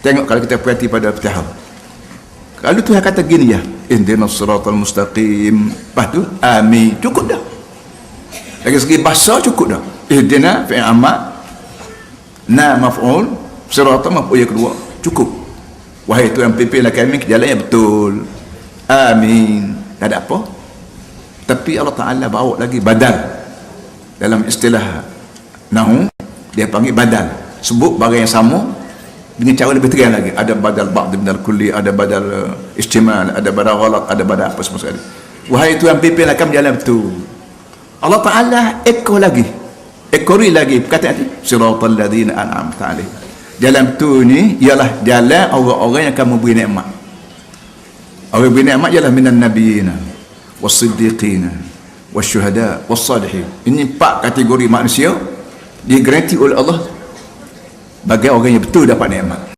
Tengok kalau kita perhati pada Fatihah. Kalau Tuhan kata gini ya, ihdinas siratal mustaqim, lepas tu amin, cukup dah. Dari segi bahasa cukup dah. Ihdina fi'il amr, na maf'ul, siratal maf'ul yang kedua, cukup. Wahai Tuhan pimpinlah kami ke jalan yang betul. Amin. Tak ada apa. Tapi Allah Ta'ala bawa lagi badal. Dalam istilah nahu, dia panggil badal. Sebut barang yang sama dengan cara lebih terang lagi. Ada badal ba'd min al-kulli, ada badal istimal, ada badal ghalat, ada badal apa semua sekali. Wahai Tuhan pimpinlah kami jalan betul. Allah Ta'ala ekori lagi perkataan itu, siratal ladzina an'amta alaihim. Jalan betul ni ialah jalan orang-orang yang kamu beri nikmat. Orang beri nikmat ialah minan nabiyina was-siddiqina wasyuhada was-salihin. Ini 4 kategori manusia digaranti oleh Allah bagi orang yang betul dapat nikmat.